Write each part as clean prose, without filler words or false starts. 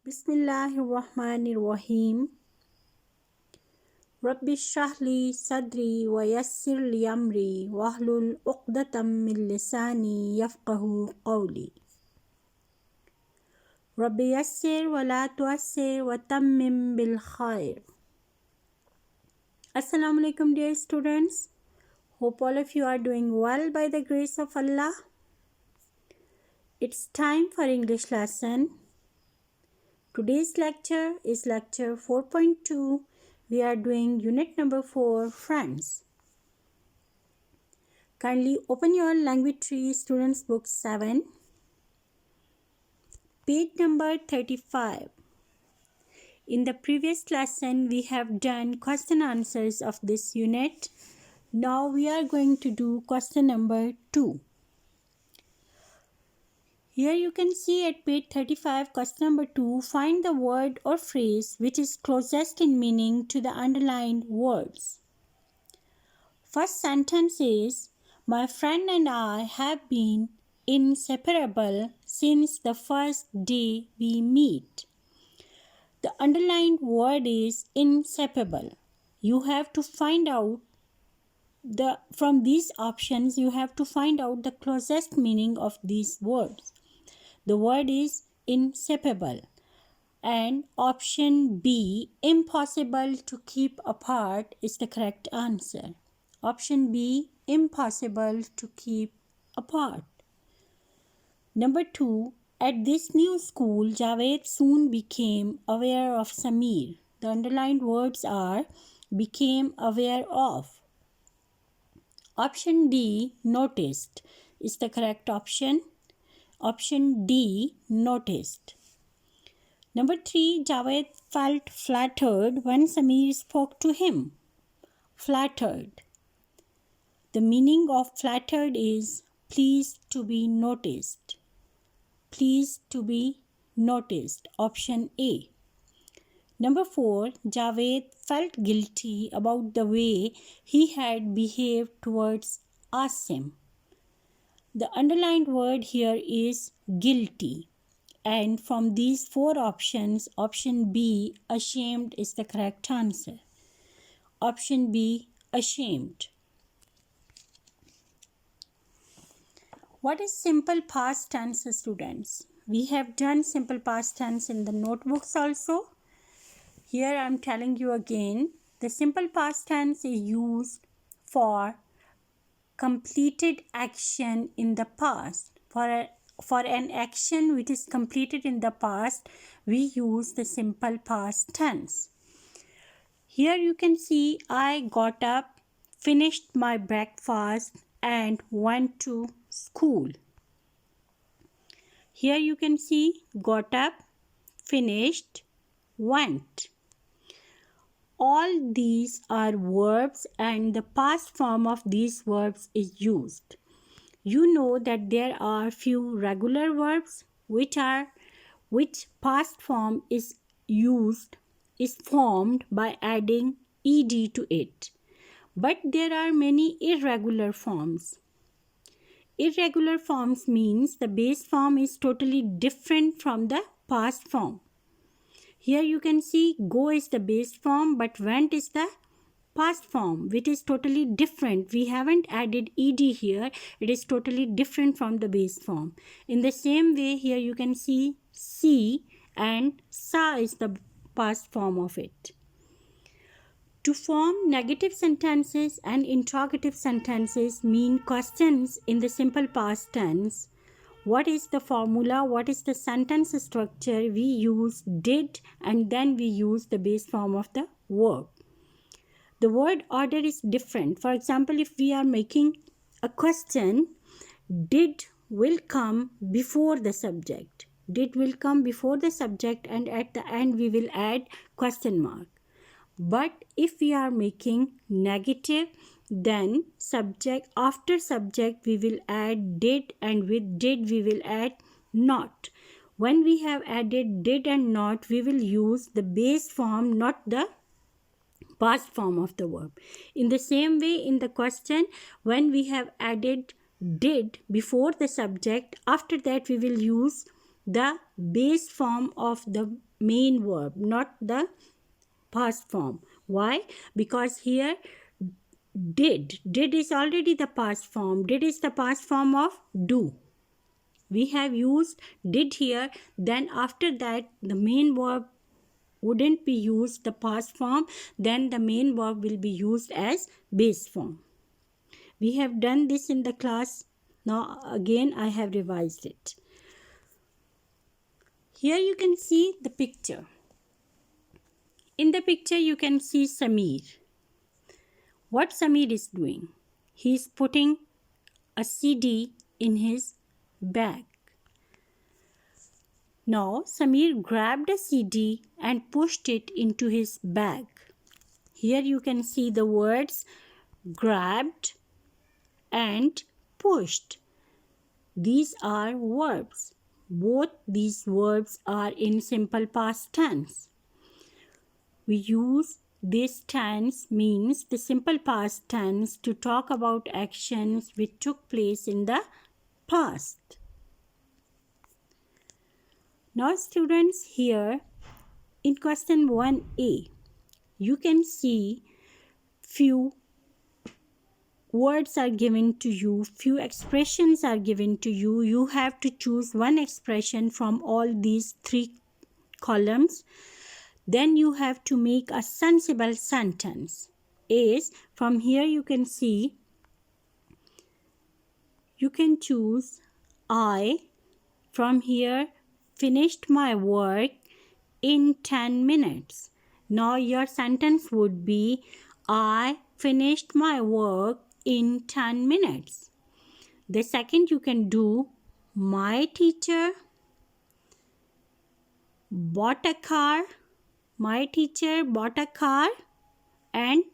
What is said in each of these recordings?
Bismillahirrahmanirrahim. Rabbi shrah sadri wa yassir li amri wahlul uqdatam min lisani yafqahu qawli. Rabbi yassir wa la tuassir wa tammim bil khair. Assalamu alaikum dear students. Hope all of you are doing well by the grace of Allah. It's time for English lesson. Today's lecture is lecture 4.2. We are doing unit number 4, Friends. Kindly open your language tree, students book 7, page number 35. In the previous lesson, we have done question answers of this unit. Now we are going to do question number 2. Here you can see at page 35, question number 2, find the word or phrase which is closest in meaning to the underlined words. First sentence is, my friend and I have been inseparable since the first day we meet. The underlined word is inseparable. You have to find out from these options, you have to find out the closest meaning of these words. The word is inseparable. And option B, impossible to keep apart, is the correct answer. Option B, impossible to keep apart. Number 2, at this new school, Javed soon became aware of Samir. The underlined words are became aware of. Option D, noticed, is the correct option. Option D, noticed. Number 3, Javed felt flattered when Samir spoke to him. Flattered. The meaning of flattered is pleased to be noticed. Pleased to be noticed. Option A. Number 4, Javed felt guilty about the way he had behaved towards Asim. The underlined word here is guilty. And from these 4 options, option B, ashamed, is the correct answer. Option B, ashamed. What is simple past tense, students? We have done simple past tense in the notebooks also. Here I am telling you again, the simple past tense is used for completed action in the past. For an action which is completed in the past, we use the simple past tense. Here you can see I got up, finished my breakfast and went to school. Here you can see got up, finished, went. All these are verbs and the past form of these verbs is used. You know that there are few regular verbs which past form is formed by adding ed to it. But there are many irregular forms. Irregular forms means the base form is totally different from the past form. Here you can see go is the base form but went is the past form, which is totally different. We haven't added ed here. It is totally different from the base form. In the same way, here you can see and sa is the past form of it. To form negative sentences and interrogative sentences mean questions in the simple past tense. What is the formula? What is the sentence structure? We use did and then we use the base form of the verb. The word order is different. For example, if we are making a question, did will come before the subject. Did will come before the subject and at the end we will add question mark. But if we are making negative, then subject after subject we will add did and with did we will add not. When we have added did and not, we will use the base form, not the past form of the verb. In the same way, in the question, when we have added did before the subject, after that we will use the base form of the main verb, not the past form. Why? Because here did is already the past form. Did is the past form of do. We have used did here, then after that the main verb wouldn't be used, the past form, then the main verb will be used as base form. We have done this in the class. Now again I have revised it. Here you can see the picture. In the picture you can see Samir. What Samir is doing? He is putting a CD in his bag. Now Samir grabbed a CD and pushed it into his bag. Here you can see the words grabbed and pushed. These are verbs. Both these verbs are in simple past tense. We use this tense, means the simple past tense, to talk about actions which took place in the past. Now students, here in question 1a, you can see few words are given to you, few expressions are given to you. You have to choose one expression from all these three columns. Then you have to make a sensible sentence. Is from here you can see, you can choose I from here finished my work in 10 minutes. Now your sentence would be I finished my work in 10 minutes. The second you can do, my teacher bought a car. My teacher bought a car and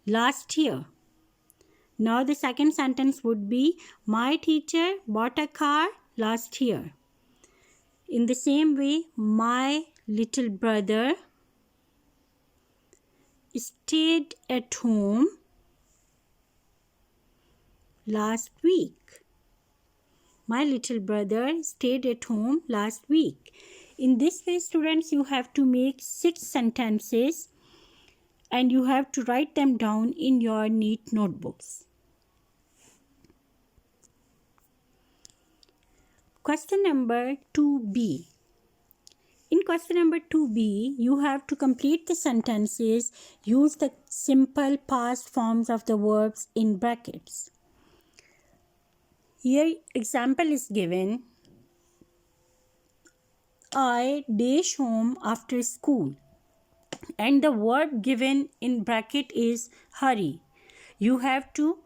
last year. Now the second sentence would be my teacher bought a car last year. In the same way, my little brother stayed at home last week. My little brother stayed at home last week. In this way, students, you have to make 6 sentences and you have to write them down in your neat notebooks. Question number 2b. In question number 2b, you have to complete the sentences, use the simple past forms of the verbs in brackets. Here example is given. I dash home after school. And the verb given in bracket is hurry. You have to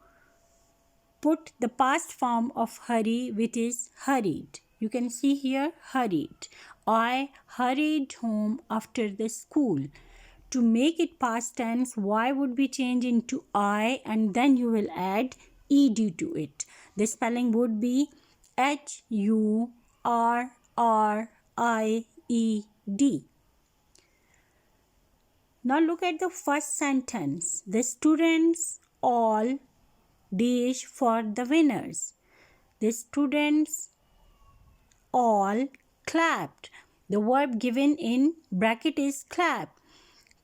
put the past form of hurry, which is hurried. You can see here hurried. I hurried home after the school. To make it past tense, Y would be changed into I and then you will add ed to it. The spelling would be HURRIED. Now look at the first sentence. The students all dash for the winners. The students all clapped. The verb given in bracket is clap.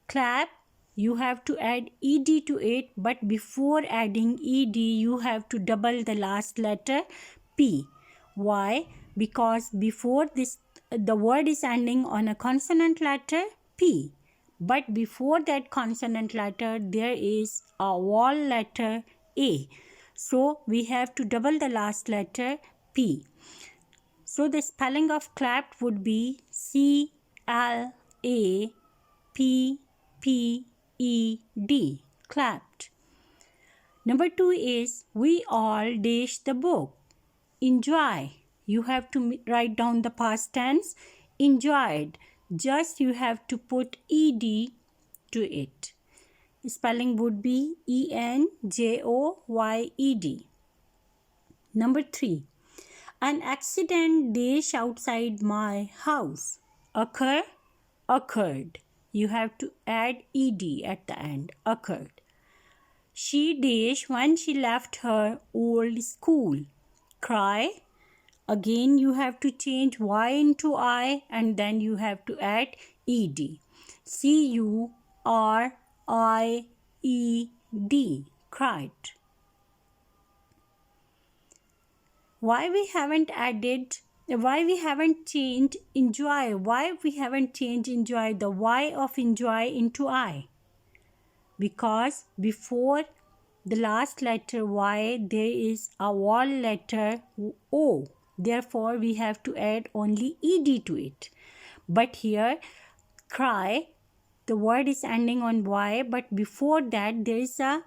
Clap, you have to add ed to it, but before adding ed, you have to double the last letter P. Why? Because before this, the word is ending on a consonant letter P. But before that consonant letter, there is a vowel letter A. So we have to double the last letter P. So the spelling of clapped would be CLAPPED, clapped. Number 2 is we all dash the book. Enjoy. You have to write down the past tense. Enjoyed. Just you have to put ed to it. Spelling would be ENJOYED. Number 3. An accident dash outside my house. Occurred. You have to add ed at the end. Occurred. She dash when she left her old school. Cry. Again, you have to change Y into I, and then you have to add ED. CURIED, cried. Why we haven't changed enjoy? Why we haven't changed enjoy, the Y of enjoy into I? Because before the last letter Y there is a vowel letter O. Therefore, we have to add only ED to it. But here, cry, the word is ending on Y, but before that there is a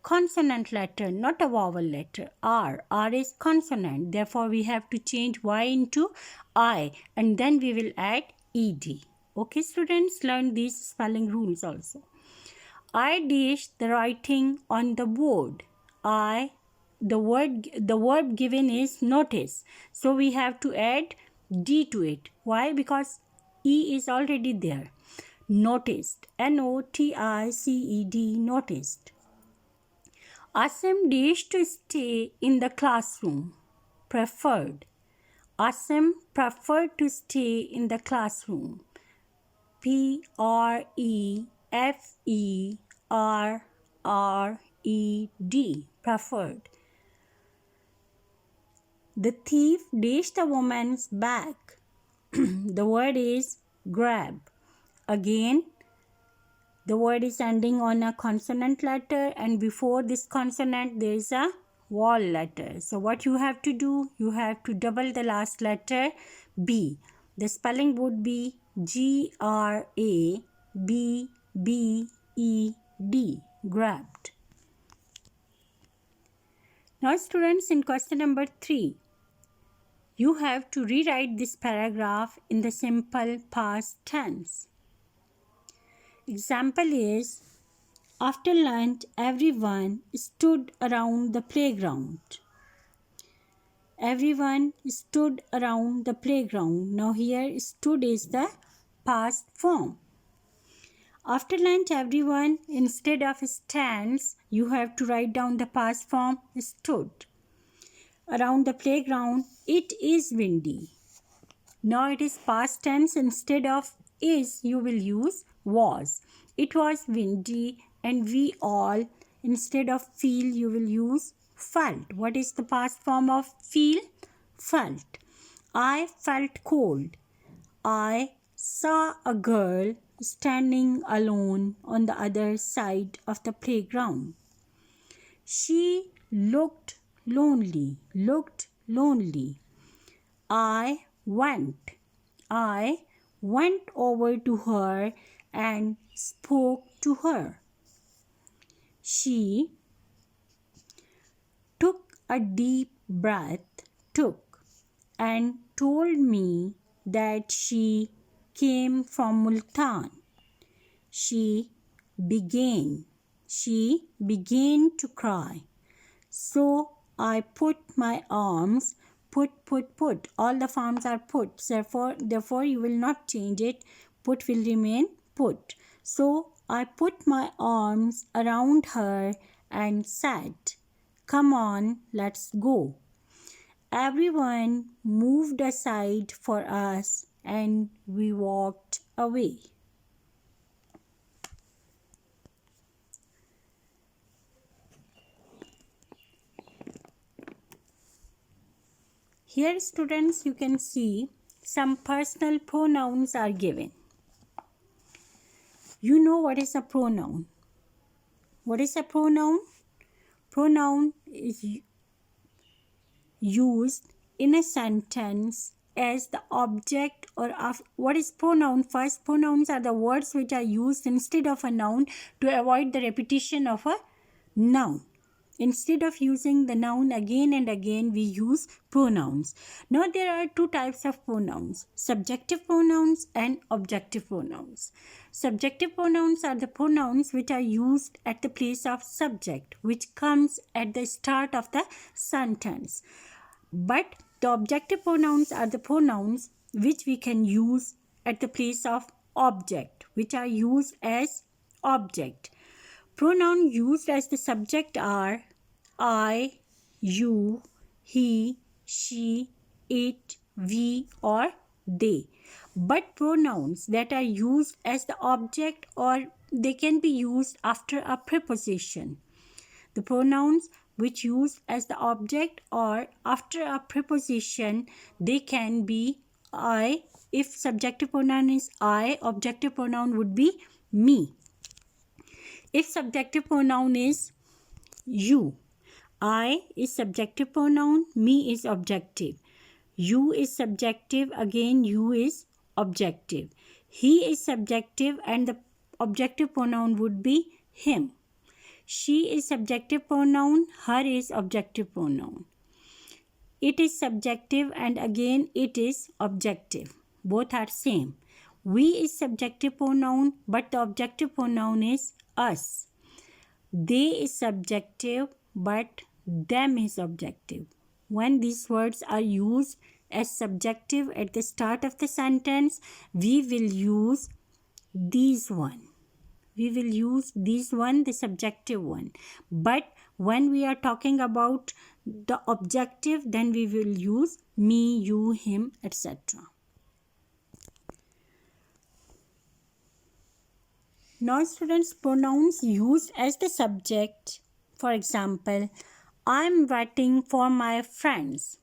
consonant letter, not a vowel letter, R. R is consonant. Therefore, we have to change Y into I, and then we will add ED. Okay, students, learn these spelling rules also. I dashed the writing on the board. The verb given is notice. So we have to add D to it. Why? Because E is already there. Noticed. NOTICED, noticed. Asim dashed to stay in the classroom. Preferred. Asim preferred to stay in the classroom. PREFERRED, preferred. The thief dashed the woman's bag. The word is grab. Again, the word is ending on a consonant letter, and before this consonant there is a vowel letter. So what you have to do? You have to double the last letter B. The spelling would be GRABBED, grabbed. Now students, in question number 3, you have to rewrite this paragraph in the simple past tense. Example is, after lunch everyone stood around the playground. Everyone stood around the playground. Now here stood is the past form. After lunch everyone, instead of stands, you have to write down the past form stood. Around the playground, it is windy. Now it is past tense. Instead of is, you will use was. It was windy, and we all, instead of feel, you will use felt. What is the past form of feel? Felt. I felt cold. I saw a girl standing alone on the other side of the playground. She looked lonely. I went over to her and spoke to her. She took a deep breath, and told me that she came from Multan. She began to cry. So I put my arms, put. All the forms are put. Therefore, you will not change it. Put will remain put. So I put my arms around her and said, "Come on, let's go." Everyone moved aside for us and we walked away. Here, students, you can see some personal pronouns are given. You know what is a pronoun? What is a pronoun? Pronoun is used in a sentence as the object or of what is pronoun. First, pronouns are the words which are used instead of a noun to avoid the repetition of a noun. Instead of using the noun again and again, we use pronouns. Now there are two types of pronouns: subjective pronouns and objective pronouns. Subjective pronouns are the pronouns which are used at the place of subject, which comes at the start of the sentence. But the objective pronouns are the pronouns which we can use at the place of object, which are used as object. Pronouns used as the subject are I, you, he, she, it, we, or they. But pronouns that are used as the object or they can be used after a preposition. The pronouns which used as the object or after a preposition, they can be I. If subjective pronoun is I, objective pronoun would be me. If subjective pronoun is you, I is subjective pronoun, me is objective. You is subjective, again you is objective. He is subjective and the objective pronoun would be him. She is subjective pronoun, her is objective pronoun. It is subjective and again it is objective. Both are same. We is subjective pronoun but the objective pronoun is us. They is subjective but them is objective. When these words are used as subjective at the start of the sentence, we will use these one. We will use these one, the subjective one. But when we are talking about the objective, then we will use me, you, him, etc. Now students, pronouns used as the subject. For example, I am waiting for my friends.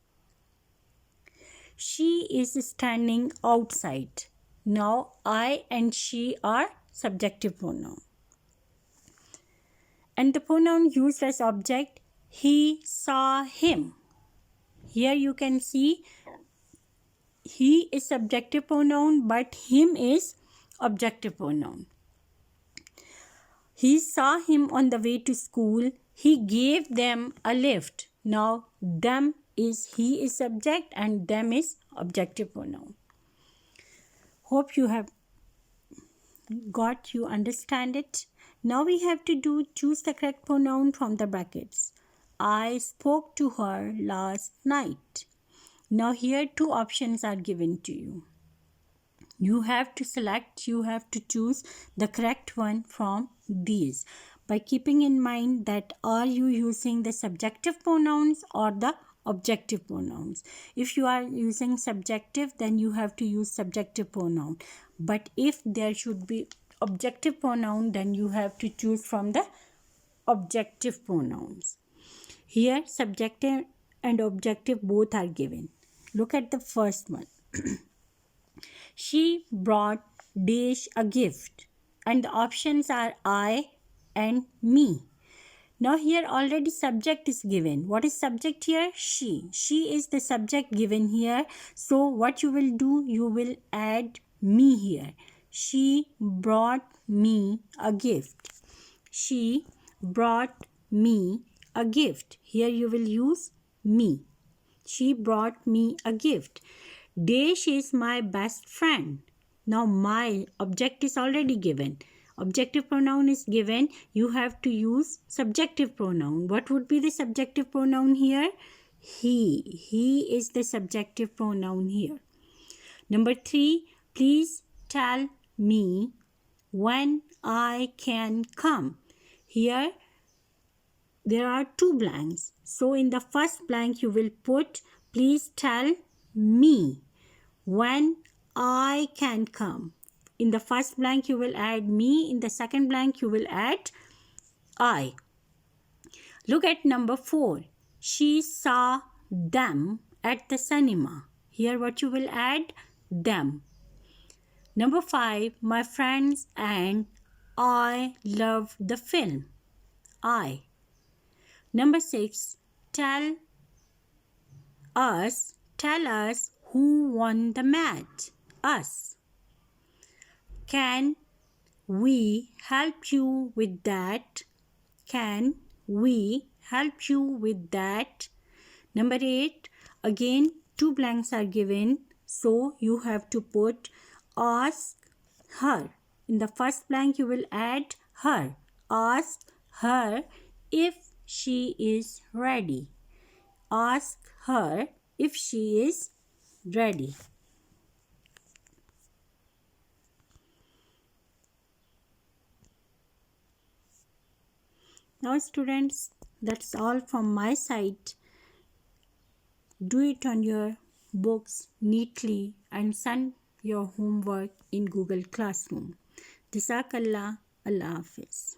She is standing outside. Now I and she are subjective pronoun. And the pronoun used as object, he saw him. Here you can see he is subjective pronoun but him is objective pronoun. He saw him on the way to school. He gave them a lift. Now them is he is subject and them is objective pronoun. Hope you have you understand it. Now we have to choose the correct pronoun from the brackets. I spoke to her last night. Now here two options are given to you. You have to select, you have to choose the correct one from these by keeping in mind that are you using the subjective pronouns or the objective pronouns. If you are using subjective, then you have to use subjective pronoun. But if there should be objective pronoun, then you have to choose from the objective pronouns. Here subjective and objective both are given. Look at the first one. She brought Desh a gift and the options are I and me. Now here already subject is given. What is subject here? She. She is the subject given here. So what you will do? You will add me here. She brought me a gift. She brought me a gift. Here you will use me. She brought me a gift. Desh is my best friend. Now my object is already given. Objective pronoun is given. You have to use subjective pronoun. What would be the subjective pronoun here? He. He is the subjective pronoun here. Number 3, please tell me when I can come. Here there are two blanks. So in the first blank you will put please tell me when I can come. In the first blank you will add me. In the second blank you will add I. Look at number 4. She saw them at the cinema. Here what you will add? Them. Number 5. My friends and I loved the film. I. Number 6. Tell us who won the match. Us. Can we help you with that? Can we help you with that? Number 8. Again, two blanks are given. So you have to put ask her. In the first blank you will add her. Ask her if she is ready. Ask her if she is ready. Now students, that's all from my side. Do it on your books neatly and send your homework in Google Classroom. Jazakallah. Allah Hafiz.